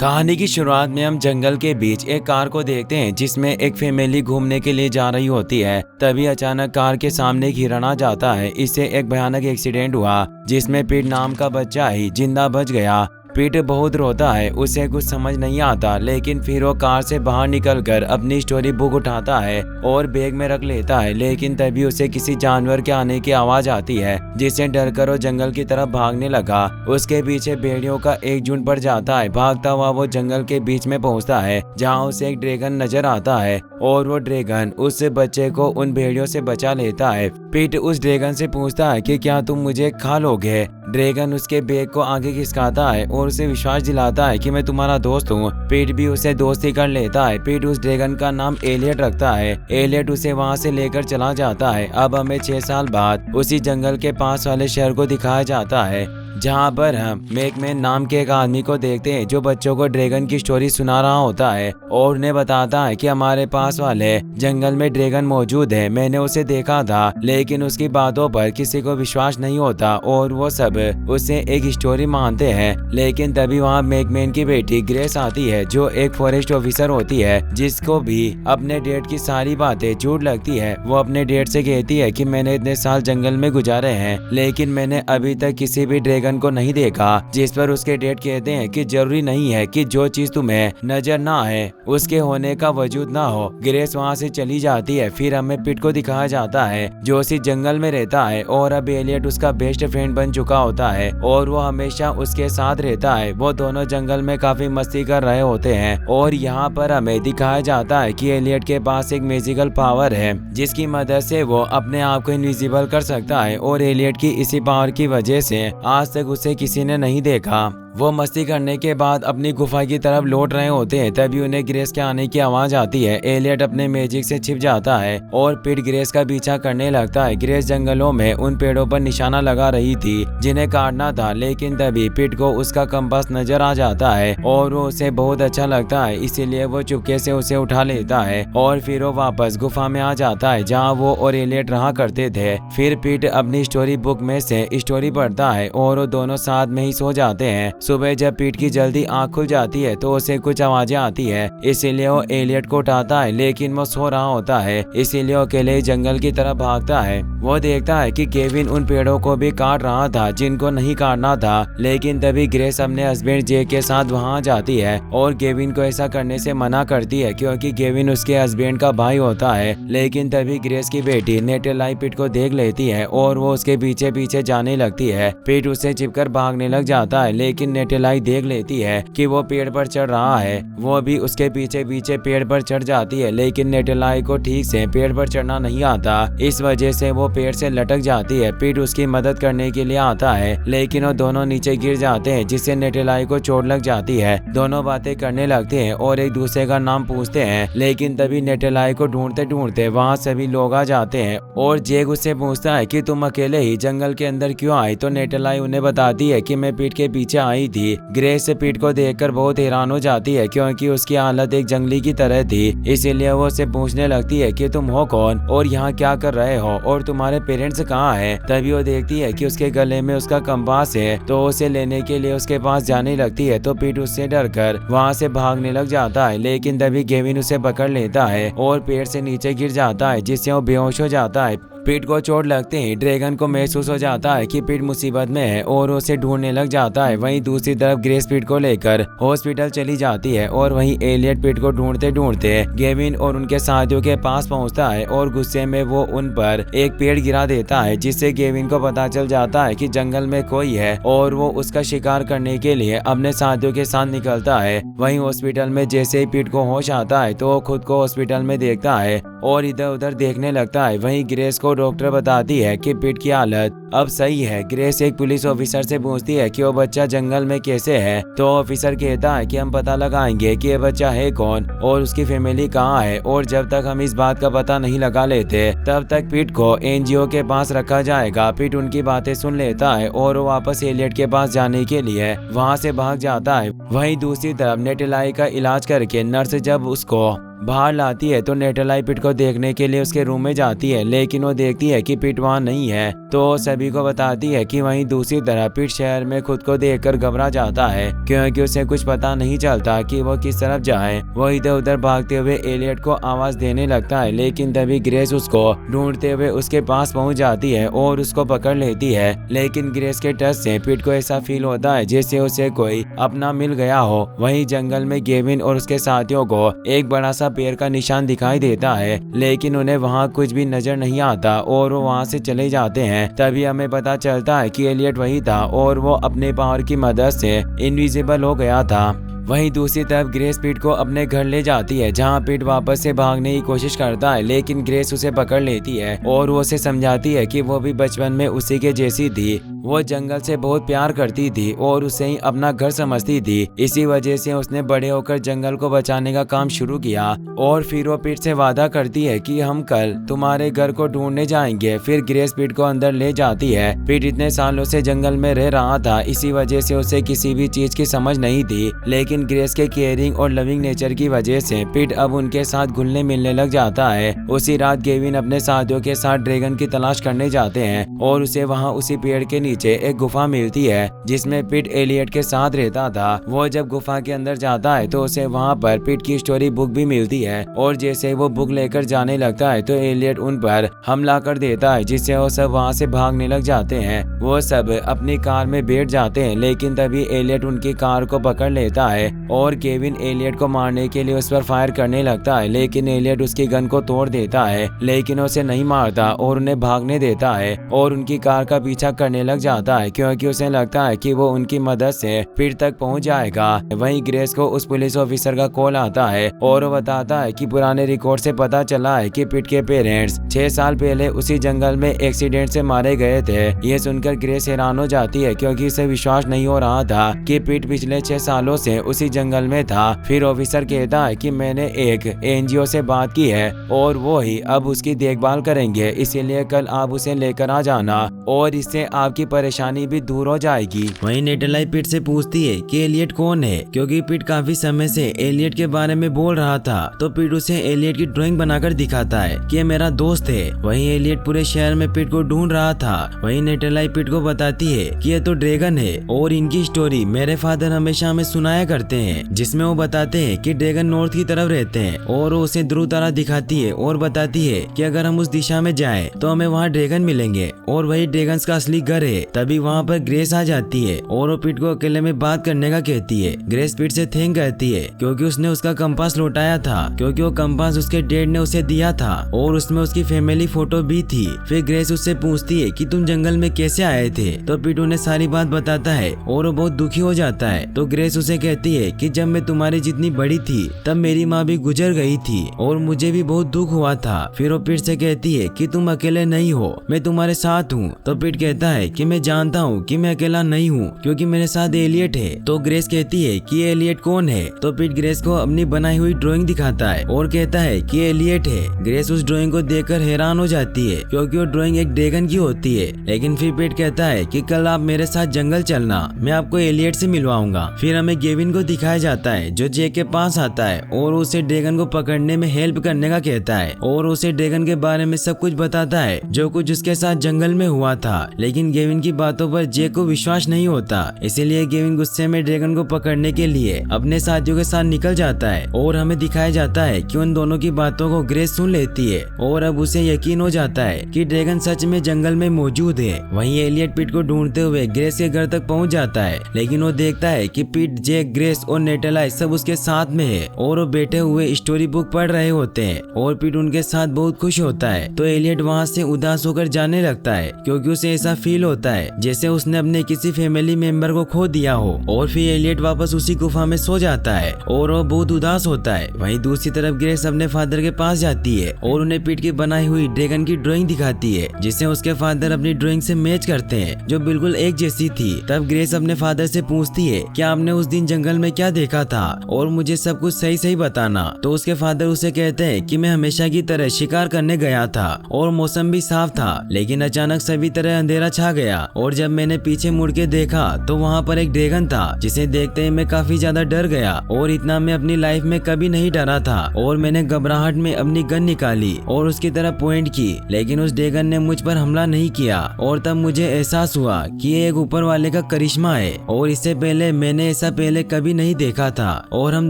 कहानी की शुरुआत में हम जंगल के बीच एक कार को देखते हैं जिसमें एक फैमिली घूमने के लिए जा रही होती है। तभी अचानक कार के सामने एक हिरण आ जाता है। इससे एक भयानक एक्सीडेंट हुआ जिसमें पीट नाम का बच्चा ही जिंदा बच गया। पीट बहुत रोता है, उसे कुछ समझ नहीं आता, लेकिन फिर वो कार से बाहर निकलकर अपनी स्टोरी बुक उठाता है और बैग में रख लेता है। लेकिन तभी उसे किसी जानवर के आने की आवाज आती है जिससे डरकर वो जंगल की तरफ भागने लगा। उसके पीछे भेड़ियों का एक झुंड पड़ जाता है। भागता हुआ वो जंगल के बीच में पहुंचता है जहां उसे एक ड्रैगन नजर आता है और वो ड्रैगन उस बच्चे को उन भेड़ियों से बचा लेता है। पीट उस ड्रैगन से पूछता है कि क्या तुम मुझे खा लोगे। ड्रैगन उसके बैग को आगे खिसकाता है और उसे विश्वास दिलाता है कि मैं तुम्हारा दोस्त हूँ। पीट भी उसे दोस्ती कर लेता है। पीट उस ड्रैगन का नाम एलियट रखता है। एलियट उसे वहाँ से लेकर चला जाता है। अब हमें 6 साल बाद उसी जंगल के पास वाले शहर को दिखाया जाता है जहाँ पर हम मैकमैन नाम के एक आदमी को देखते हैं जो बच्चों को ड्रैगन की स्टोरी सुना रहा होता है और उन्हें बताता है कि हमारे पास वाले जंगल में ड्रैगन मौजूद है। मैंने उसे देखा था, लेकिन उसकी बातों पर किसी को विश्वास नहीं होता और वो सब उसे एक स्टोरी मानते हैं। लेकिन तभी वहाँ मैकमैन की बेटी ग्रेस आती है जो एक फॉरेस्ट ऑफिसर होती है, जिसको भी अपने डैड की सारी बातें झूठ लगती है। वो अपने डैड से कहती है कि मैंने इतने साल जंगल में गुजारे हैं, लेकिन मैंने अभी तक किसी भी ड्रैगन को नहीं देखा। जिस पर उसके डैड कहते हैं कि जरूरी नहीं है कि जो चीज तुम्हें नजर ना आए उसके होने का वजूद ना हो। ग्रेस वहाँ से चली जाती है। फिर हमें पिट को दिखाया जाता है जो उसी जंगल में रहता है और अब एलियट उसका बेस्ट फ्रेंड बन चुका होता है और वो हमेशा उसके साथ रहता है। वो दोनों जंगल में काफी मस्ती कर रहे होते हैं और यहाँ पर हमें दिखाया जाता है कि एलियट के पास एक मैजिकल पावर है जिसकी मदद से वो अपने आप को इनविजिबल कर सकता है और एलियट की इसी पावर की वजह से आज तक उसे किसी ने नहीं देखा। वो मस्ती करने के बाद अपनी गुफा की तरफ लौट रहे होते हैं। तभी उन्हें ग्रेस के आने की आवाज आती है। एलियट अपने मैजिक से छिप जाता है और पिट ग्रेस का पीछा करने लगता है। ग्रेस जंगलों में उन पेड़ों पर निशाना लगा रही थी जिन्हें काटना था, लेकिन तभी पिट को उसका कंपास नजर आ जाता है और वो उसे बहुत अच्छा लगता है, इसीलिए वो चुपके से उसे उठा लेता है और फिर वो वापस गुफा में आ जाता है जहाँ वो और एलियट रहा करते थे। फिर पिट अपनी स्टोरी बुक में से स्टोरी पढ़ता है और वो दोनों साथ में ही सो जाते हैं। सुबह जब पीट की जल्दी आंख खुल जाती है तो उसे कुछ आवाजें आती है, इसीलिए वो एलियट को उठाता है, लेकिन वो सो रहा होता है, इसीलिए वो अकेले जंगल की तरफ भागता है। वो देखता है कि केविन उन पेड़ों को भी काट रहा था जिनको नहीं काटना था, लेकिन तभी ग्रेस अपने हस्बैंड जे के साथ वहाँ जाती है और केविन को ऐसा करने से मना करती है क्योंकि केविन उसके हस्बैंड का भाई होता है। लेकिन तभी ग्रेस की बेटी नेटेलाई पीट को देख लेती है और वो उसके पीछे पीछे जाने लगती है। पीट उससे चिपकर भागने लग जाता है, लेकिन नेटेलाई देख लेती है कि वो पेड़ पर चढ़ रहा है। वो भी उसके पीछे पीछे पेड़ पर चढ़ जाती है, लेकिन नेटेलाई को ठीक से पेड़ पर चढ़ना नहीं आता, इस वजह से वो पेड़ से लटक जाती है। पीट उसकी मदद करने के लिए आता है, लेकिन वो दोनों नीचे गिर जाते हैं जिससे नेटेलाई को चोट लग जाती है। दोनों बातें करने लगते हैं और एक दूसरे का नाम पूछते हैं, लेकिन तभी नेटेलाई को ढूंढते ढूंढते वहाँ सभी लोग आ जाते हैं और जेग उससे पूछता है कि तुम अकेले ही जंगल के अंदर क्यों आई। तो नेटेलाई उन्हें बताती है कि मैं पीट के पीछे आई थी। ग्रेस पीट को देखकर बहुत हैरान हो जाती है क्योंकि उसकी हालत एक जंगली की तरह थी, इसीलिए वो उससे पूछने लगती है कि तुम हो कौन और यहाँ क्या कर रहे हो और तुम्हारे पेरेंट्स कहाँ हैं। तभी वो देखती है कि उसके गले में उसका कंपास है, तो उसे लेने के लिए उसके पास जाने लगती है। तो पीट उससे डरकर वहाँ से भागने लग जाता है, लेकिन तभी केविन उसे पकड़ लेता है और पेड़ से नीचे गिर जाता है जिससे वो बेहोश हो जाता है। पीट को चोट लगते ही ड्रैगन को महसूस हो जाता है कि पीट मुसीबत में है और उसे ढूंढने लग जाता है। वहीं दूसरी तरफ ग्रेस पीट को लेकर हॉस्पिटल चली जाती है और वहीं एलियट पीट को ढूंढते ढूंढते गेविन और उनके साथियों के पास पहुंचता है और गुस्से में वो उन पर एक पेड़ गिरा देता है, जिससे गेविन को पता चल जाता है कि जंगल में कोई है और वो उसका शिकार करने के लिए अपने साथियों के साथ निकलता है। वहीं हॉस्पिटल में जैसे ही पीट को होश आता है तो वो खुद को हॉस्पिटल में देखता है और इधर उधर देखने लगता है। वहीं ग्रेस को डॉक्टर बताती है कि पीट की हालत अब सही है। ग्रेस एक पुलिस ऑफिसर से पूछती है कि वो बच्चा जंगल में कैसे है, तो ऑफिसर कहता है कि हम पता लगाएंगे कि ये बच्चा है कौन और उसकी फैमिली कहाँ है, और जब तक हम इस बात का पता नहीं लगा लेते तब तक पीट को एनजीओ के पास रखा जाएगा। पीट उनकी बातें सुन लेता है और वो वापस एलियट के पास जाने के लिए वहाँ से भाग जाता है। वहीं दूसरी तरफ नेटेलाई का इलाज करके नर्स जब उसको बाहर लाती है तो नेटलाई पिट को देखने के लिए उसके रूम में जाती है, लेकिन वो देखती है कि पिट वहाँ नहीं है तो सभी को बताती है कि वहीं दूसरी तरफ पिट शहर में खुद को देखकर घबरा जाता है, क्योंकि उसे कुछ पता नहीं चलता कि वो किस तरफ जाए। वो इधर उधर भागते हुए एलियट को आवाज देने लगता है, लेकिन तभी ग्रेस उसको ढूंढते हुए उसके पास पहुंच जाती है और उसको पकड़ लेती है। लेकिन ग्रेस के टच से पिट को ऐसा फील होता है जैसे उसे कोई अपना मिल गया हो। वहीं जंगल में गेविन और उसके साथियों को एक बड़ा सा पैर का निशान दिखाई देता है, लेकिन उन्हें वहाँ कुछ भी नजर नहीं आता और वो वहाँ से चले जाते हैं। तभी हमें पता चलता है कि एलियट वही था और वो अपने पावर की मदद से इनविजिबल हो गया था। वहीं दूसरी तरफ ग्रेस पिट को अपने घर ले जाती है, जहां पिट वापस से भागने की कोशिश करता है, लेकिन ग्रेस उसे पकड़ लेती है और वो उसे समझाती है कि वो भी बचपन में उसी के जैसी थी। वो जंगल से बहुत प्यार करती थी और उसे ही अपना घर समझती थी। इसी वजह से उसने बड़े होकर जंगल को बचाने का काम शुरू किया। और फिर वो पिट से वादा करती है कि हम कल तुम्हारे घर को ढूंढने जाएंगे। फिर ग्रेस पिट को अंदर ले जाती है। पिट इतने सालों से जंगल में रह रहा था, इसी वजह से उसे किसी भी चीज की समझ नहीं थी, लेकिन ग्रेस के केयरिंग और लविंग नेचर की वजह से पिट अब उनके साथ घुलने मिलने लग जाता है। उसी रात गेविन अपने साथियों के साथ ड्रैगन की तलाश करने जाते हैं और उसे वहाँ उसी पेड़ के नीचे एक गुफा मिलती है जिसमें पिट एलियट के साथ रहता था। वो जब गुफा के अंदर जाता है तो उसे वहाँ पर पिट की स्टोरी बुक भी मिलती है और जैसे वो बुक लेकर जाने लगता है तो एलियट उन पर हमला कर देता है, जिससे वो सब वहाँ से भागने लग जाते हैं। वो सब अपनी कार में बैठ जाते हैं, लेकिन तभी एलियट उनकी कार को पकड़ लेता है और केविन एलियट को मारने के लिए उस पर फायर करने लगता है, लेकिन एलियट उसकी गन को तोड़ देता है, लेकिन उसे नहीं मारता और उन्हें भागने देता है और उनकी कार का पीछा करने लग जाता है, क्योंकि उसे लगता है कि वो उनकी मदद से पिट तक पहुंच जाएगा। वहीं ग्रेस को उस पुलिस ऑफिसर का कॉल आता है और वो बताता है कि पुराने रिकॉर्ड से पता चला है कि पिट के पेरेंट्स 6 साल पहले उसी जंगल में एक्सीडेंट से मारे गए थे। ये सुनकर ग्रेस हैरान हो जाती है, क्योंकि उसे विश्वास नहीं हो रहा था कि पिट पिछले 6 सालों से उसी जंगल में था। फिर ऑफिसर कहता है कि मैंने एक एनजीओ से बात की है और वो ही अब उसकी देखभाल करेंगे, इसीलिए कल आप उसे लेकर आ जाना और इससे आपकी परेशानी भी दूर हो जाएगी। वहीं नेटलाई पिट से पूछती है कि एलियट कौन है, क्योंकि पिट काफी समय से एलियट के बारे में बोल रहा था। तो पिट उसे एलियट की ड्राइंग बनाकर दिखाता है कि ये मेरा दोस्त है। वहीं एलियट पूरे शहर में पिट को ढूंढ रहा था। वहीं नेटलाई पिट को बताती है कि ये तो ड्रैगन है और इनकी स्टोरी मेरे फादर हमेशा हमें सुनाया करते हैं, जिसमें वो बताते हैं कि ड्रैगन नॉर्थ की तरफ रहते हैं और वो उसे ध्रुव तारा दिखाती है और बताती है कि अगर हम उस दिशा में जाएं तो हमें वहाँ ड्रैगन मिलेंगे और वही ड्रैगन का असली घर है। तभी वहाँ पर ग्रेस आ जाती है और वो पिट को अकेले में बात करने का कहती है। ग्रेस पिट से थैंक कहती है क्योंकि उसने उसका कंपास लौटाया था, क्योंकि वो कंपास उसके डैड ने उसे दिया था और उसमें उसकी फैमिली फोटो भी थी। फिर ग्रेस उससे पूछती है कि तुम जंगल में कैसे आए थे, तो पिट उन्हें सारी बात बताता है और वो बहुत दुखी हो जाता है। तो ग्रेस उसे कहती है कि जब मैं तुम्हारी जितनी बड़ी थी तब मेरी माँ भी गुजर गई थी और मुझे भी बहुत दुख हुआ था। फिर वो पिट से कहती है कि तुम अकेले नहीं हो, मैं तुम्हारे साथ हूँ। तो पिट कहता है कि मैं जानता हूँ कि मैं अकेला नहीं हूँ, क्योंकि मेरे साथ एलियट है। तो ग्रेस कहती है कि एलियट कौन है। तो पिट ग्रेस को अपनी बनाई हुई ड्राइंग दिखाता है और कहता है कि एलियट है। ग्रेस उस ड्राइंग को देखकर हैरान हो जाती है, क्योंकि वो ड्राइंग एक ड्रैगन की होती है। लेकिन फिर पिट कहता है कि कल आप मेरे साथ जंगल चलना, मैं आपको एलियट से मिलवाऊंगा। फिर हमें गेविन को दिखाया जाता है जो जे के पास आता है और उसे ड्रैगन को पकड़ने में हेल्प करने का कहता है और उसे ड्रैगन के बारे में सब कुछ बताता है जो कुछ उसके साथ जंगल में हुआ था। लेकिन गेविन की बातों पर जे को विश्वास नहीं होता, इसीलिए गेविन गुस्से में ड्रैगन को पकड़ने के लिए अपने साथियों के साथ निकल जाता है और हमें दिखाया जाता है कि उन दोनों की बातों को ग्रेस सुन लेती है और अब उसे यकीन हो जाता है कि ड्रैगन सच में जंगल में मौजूद है। वहीं एलियट पिट को ढूंढते हुए ग्रेस के घर तक पहुंच जाता है, लेकिन वो देखता है कि पिट, जे, ग्रेस और नेटलाई सब उसके साथ में है और वो बैठे हुए स्टोरी बुक पढ़ रहे होते हैं और पिट उनके साथ बहुत खुश होता है। तो एलियट वहाँ से उदास होकर जाने लगता है, क्योंकि उसे ऐसा फील होता है जैसे उसने अपने किसी फैमिली मेंबर को खो दिया हो। और फिर एलियट वापस उसी गुफा में सो जाता है और वो बहुत उदास होता है। वहीं दूसरी तरफ ग्रेस अपने फादर के पास जाती है और उन्हें पिट की बनाई हुई ड्रैगन की ड्राइंग दिखाती है, जिसे उसके फादर अपनी ड्राइंग से मैच करते हैं, जो बिल्कुल एक जैसी थी। तब ग्रेस अपने फादर से पूछती है कि आपने उस दिन जंगल में क्या देखा था और मुझे सब कुछ सही सही बताना। तो उसके फादर उसे कहते हैं कि मैं हमेशा की तरह शिकार करने गया था और मौसम भी साफ था, लेकिन अचानक सभी तरह अंधेरा छा गया गया और जब मैंने पीछे मुड़ के देखा तो वहाँ पर एक ड्रैगन था, जिसे देखते ही मैं काफी ज्यादा डर गया और इतना मैं अपनी लाइफ में कभी नहीं डरा था। और मैंने घबराहट में अपनी गन निकाली और उसकी तरफ पॉइंट की, लेकिन उस ड्रैगन ने मुझ पर हमला नहीं किया। और तब मुझे एहसास हुआ कि ये एक ऊपर वाले का करिश्मा है और इससे पहले मैंने ऐसा पहले कभी नहीं देखा था। और हम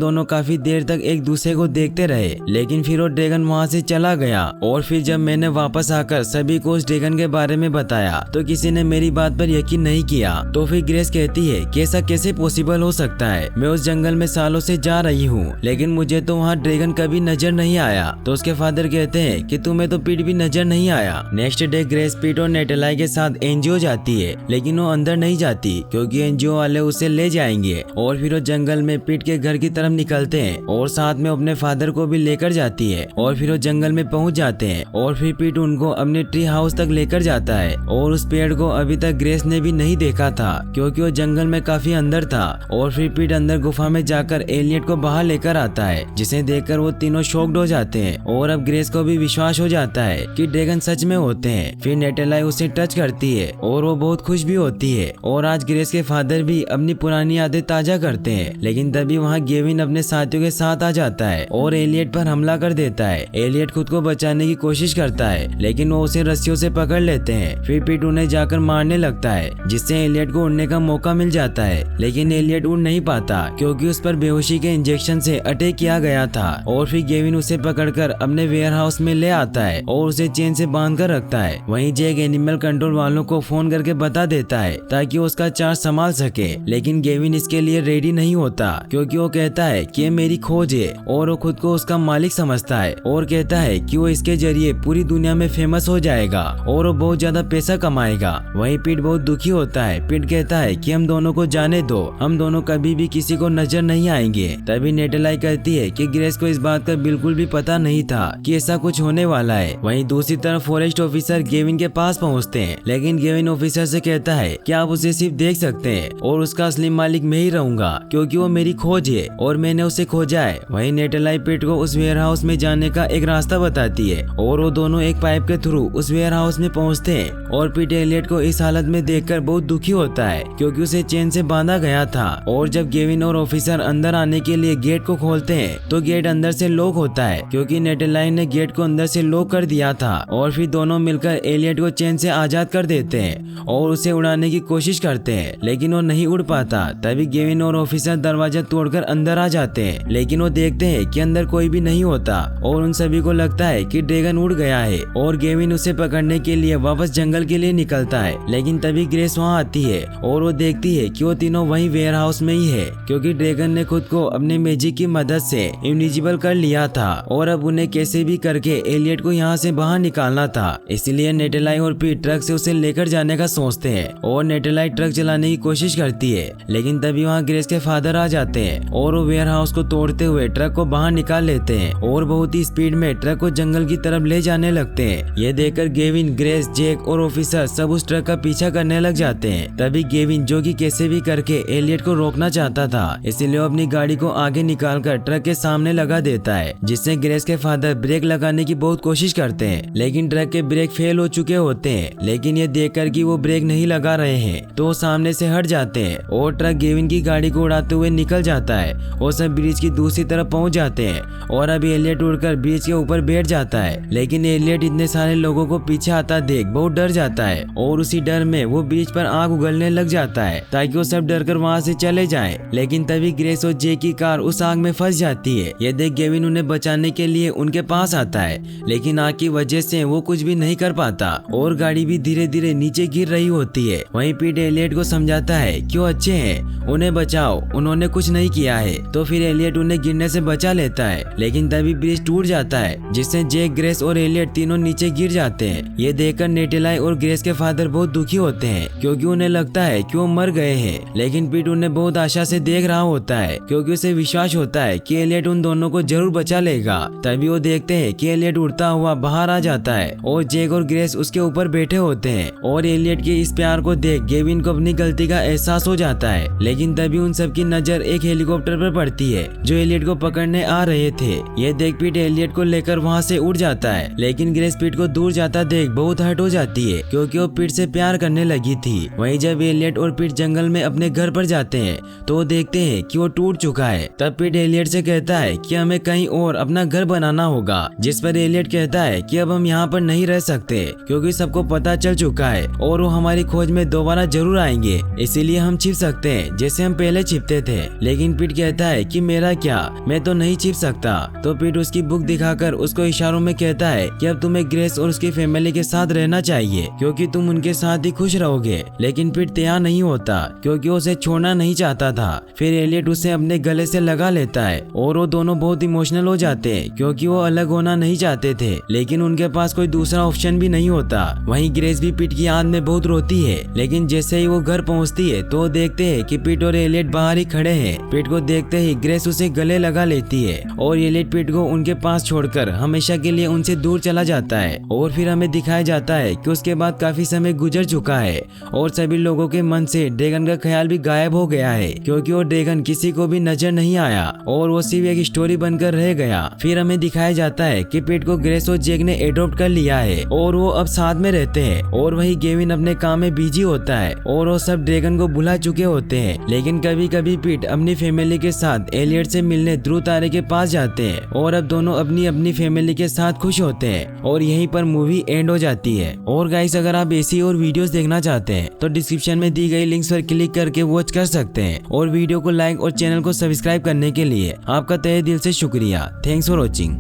दोनों काफी देर तक एक दूसरे को देखते रहे, लेकिन फिर वो ड्रैगन वहाँ से चला गया। और फिर जब मैंने वापस आकर सभी को उस ड्रैगन के बारे में बताया तो किसी ने मेरी बात पर यकीन नहीं किया। तो फिर ग्रेस कहती है कि ऐसा कैसे पॉसिबल हो सकता है, मैं उस जंगल में सालों से जा रही हूँ लेकिन मुझे तो वहाँ ड्रैगन कभी नजर नहीं आया। तो उसके फादर कहते हैं कि तुम्हें तो पीट भी नजर नहीं आया। नेक्स्ट डे ग्रेस पीट और नेटेलाई के साथ एनजीओ जाती है, लेकिन वो अंदर नहीं जाती क्योंकि एनजीओ वाले उसे ले जाएंगे। और फिर वो जंगल में पीट के घर की तरफ निकलते हैं और साथ में अपने फादर को भी लेकर जाती है। और फिर वो जंगल में पहुंच जाते हैं और फिर पीट उनको अपने ट्री हाउस तक लेकर जाता है। और उस पेड़ को अभी तक ग्रेस ने भी नहीं देखा था क्योंकि वो जंगल में काफी अंदर था। और फिर पीट अंदर गुफा में जाकर एलियट को बाहर लेकर आता है, जिसे देखकर वो तीनों शॉक्ड हो जाते हैं। और अब ग्रेस को भी विश्वास हो जाता है कि ड्रैगन सच में होते हैं। फिर नेटेलाई उसे टच करती है और वो बहुत खुश भी होती है। और आज ग्रेस के फादर भी अपनी पुरानी यादें ताजा करते हैं, लेकिन तभी वहाँ गेविन अपने साथियों के साथ आ जाता है और एलियट पर हमला कर देता है। एलियट खुद को बचाने की कोशिश करता है, लेकिन वो उसे रस्सियों से पकड़ लेते हैं। फिर पीट उन्हें जाकर मारने लगता है, जिससे एलियट को उड़ने का मौका मिल जाता है, लेकिन एलियट उड़ नहीं पाता क्योंकि उस पर बेहोशी के इंजेक्शन से अटैक किया गया था। और फिर गेविन उसे पकड़कर अपने वेयर हाउस में ले आता है और उसे चेन से बांध कर रखता है। वहीं जैक एनिमल कंट्रोल वालों को फोन करके बता देता है ताकि वो उसका चार्ज संभाल सके, लेकिन गेविन इसके लिए रेडी नहीं होता क्योंकि वो कहता है कि ये मेरी खोज है और वो खुद को उसका मालिक समझता है और कहता है कि वो इसके जरिए पूरी दुनिया में फेमस हो जाएगा और वो बहुत ज्यादा पैसा कमाएगा। वहीं पीट बहुत दुखी होता है। पीट कहता है कि हम दोनों को जाने दो, हम दोनों कभी भी किसी को नजर नहीं आएंगे। तभी नेटेलाई कहती है कि ग्रेस को इस बात का बिल्कुल भी पता नहीं था कि ऐसा कुछ होने वाला है। वहीं दूसरी तरफ फॉरेस्ट ऑफिसर गेविन के पास पहुंचते हैं, लेकिन गेविन ऑफिसर से कहता है कि आप उसे सिर्फ देख सकते हैं और उसका असली मालिक मैं ही रहूंगा क्योंकि वो मेरी खोज है और मैंने उसे खोजा है। वहीं नेटेलाई पीट को उस वेयर हाउस में जाने का एक रास्ता बताती है और वो दोनों एक पाइप के थ्रू उस वेयर हाउस में पहुंचते हैं। और पीट एलियट को इस हालत में देखकर बहुत दुखी होता है क्योंकि उसे चेन से बांधा गया था। और जब गेविन और ऑफिसर अंदर आने के लिए गेट को खोलते हैं तो गेट अंदर से लॉक होता है क्योंकि नेटेलाई ने गेट को अंदर से लॉक कर दिया था। और फिर दोनों मिलकर एलियट को चेन से आजाद कर देते हैं और उसे उड़ाने की कोशिश करते हैं, लेकिन वो नहीं उड़ पाता। तभी गेविन और ऑफिसर दरवाजा तोड़कर अंदर आ जाते हैं, लेकिन वो देखते हैं कि अंदर कोई भी नहीं होता और उन सभी को लगता है कि ड्रैगन उड़ गया है। और गेविन उसे पकड़ने के लिए वापस जंगल के लिए निकलता है, लेकिन तभी ग्रेस वहाँ आती है और वो देखती है कि वो तीनों वही वेयर हाउस में ही है क्योंकि ड्रैगन ने खुद को अपने मैजिक की मदद से इनविजिबल कर लिया था और अब उन्हें कैसे भी करके एलियट को यहाँ से बाहर निकालना था। इसलिए नेटेलाई और पीट ट्रक से उसे लेकर जाने का सोचते हैं और नेटेलाई ट्रक चलाने की कोशिश करती है, लेकिन तभी वहाँ ग्रेस के फादर आ जाते हैं और वो वेयर हाउस को तोड़ते हुए ट्रक को बाहर निकाल लेते हैं और बहुत ही स्पीड में ट्रक को जंगल की तरफ ले जाने लगते हैं। ये देखकर गेविन, ग्रेस, जैक और ऑफिसर सब उस ट्रक का पीछा करने लग जाते हैं। तभी गेविन, जो कि कैसे भी करके एलियट को रोकना चाहता था, इसलिए वो अपनी गाड़ी को आगे निकालकर ट्रक के सामने लगा देता है, जिससे ग्रेस के फादर ब्रेक लगाने की बहुत कोशिश करते हैं, लेकिन ट्रक के ब्रेक फेल हो चुके होते हैं। लेकिन ये देखकर कि वो ब्रेक नहीं लगा रहे हैं तो वो सामने से हट जाते हैं और ट्रक गेविन की गाड़ी को उड़ाते हुए निकल जाता है और सब ब्रिज की दूसरी तरफ पहुंच जाते हैं। और अब एलियट उड़कर ब्रिज के ऊपर बैठ जाता है, लेकिन एलियट इतने सारे लोगों को पीछे आता देख बहुत डर जाता है और उसी डर में वो ब्रिज पर आग उगलने लग जाता है ताकि वो सब डर कर वहाँ से चले जाएं। लेकिन तभी ग्रेस और जे की कार उस आग में फंस जाती है। ये देख गेविन उन्हें बचाने के लिए उनके पास आता है, लेकिन आग की वजह से वो कुछ भी नहीं कर पाता और गाड़ी भी धीरे धीरे नीचे गिर रही होती है। वहीं पीट एलियट को समझाता है कि वो अच्छे हैं, उन्हें बचाओ, उन्होंने कुछ नहीं किया है। तो फिर एलियट उन्हें गिरने से बचा लेता है, लेकिन तभी ब्रिज टूट जाता है जिससे जैक, ग्रेस और एलियट तीनों नीचे गिर जाते हैं। ये देखकर नेटेलाई और ग्रेस के फादर बहुत दुखी होते हैं क्योंकि उन्हें लगता है कि वो मर गए हैं, लेकिन पीट उन्हें बहुत आशा से देख रहा होता है क्योंकि उसे विश्वास होता है कि एलियट उन दोनों को जरूर बचा लेगा। तभी वो देखते हैं कि एलियट उड़ता हुआ बाहर आ जाता है और जैक और ग्रेस उसके ऊपर बैठे होते हैं और एलियट के इस प्यार को देख गेविन को अपनी गलती का एहसास हो जाता है। लेकिन तभी उन सबकी नजर एक हेलीकॉप्टर पर पड़ती है जो एलियट को पकड़ने आ रहे थे। ये देख पीट एलियट को लेकर वहाँ से उड़ जाता है, लेकिन ग्रेस पीट को दूर जाता देख बहुत हर्ट हो जाती है क्योंकि वो पीट से प्यार करने लगी थी। वहीं जब एलियट और पीट जंगल में अपने घर पर जाते हैं तो वो देखते हैं कि वो टूट चुका है। तब पीट एलियट से कहता है कि हमें कहीं और अपना घर बनाना होगा, जिस पर एलियट कहता है कि अब हम यहाँ पर नहीं रह सकते क्योंकि सबको पता चल चुका है और वो हमारी खोज में दोबारा जरूर आएंगे, इसीलिए हम छिप सकते हैं जैसे हम पहले छिपते थे। लेकिन पीट कहता है कि मेरा क्या, मैं तो नहीं छिप सकता। तो पीट उसकी बुक दिखाकर उसको इशारों में कहता है कि अब तुम्हें ग्रेस और उसकी फैमिली के साथ रहना चाहिए क्योंकि तुम उनके साथ ही खुश रहोगे। लेकिन पीट तैयार नहीं होता क्योंकि उसे छोड़ना नहीं चाहता था। फिर एलियट उसे अपने गले से लगा लेता है और वो दोनों बहुत इमोशनल हो जाते हैं क्योंकि वो अलग होना नहीं चाहते थे, लेकिन उनके पास कोई दूसरा ऑप्शन भी नहीं होता। वहीं ग्रेस भी पीट की याद में बहुत रोती है, लेकिन जैसे ही वो घर पहुंचती है तो देखते हैं कि पीट और एलियट बाहर ही खड़े हैं। पीट को देखते ही ग्रेस उसे गले लगा लेती है और एलियट पीट को उनके पास छोड़कर हमेशा के लिए उनसे दूर चला जाता है। और फिर हमें दिखाया जाता है कि उसके बाद काफी समय गुजर चुका है और सभी लोगों के मन से ड्रैगन का ख्याल भी गायब हो गया है क्योंकि वो ड्रैगन किसी को भी नजर नहीं आया और वो सिर्फ एक स्टोरी बनकर रह गया। फिर हमें दिखाया जाता है कि पीट को ग्रेस और जैक ने एडॉप्ट कर लिया है और वो अब साथ में रहते हैं। और वही गेविन अपने काम में बिजी होता है और वो सब ड्रैगन को भुला चुके होते हैं। लेकिन कभी कभी पीट अपनी फैमिली के साथ एलियट से मिलने ध्रुव तारे के पास जाते हैं और अब दोनों अपनी अपनी फैमिली के साथ खुश होते हैं और यहीं पर मूवी एंड हो जाती है। और गाइस, अगर आप ऐसी और वीडियोस देखना चाहते हैं तो डिस्क्रिप्शन में दी गई लिंक्स पर क्लिक करके वॉच कर सकते हैं। और वीडियो को लाइक और चैनल को सब्सक्राइब करने के लिए आपका तहे दिल से शुक्रिया। Thanks for watching.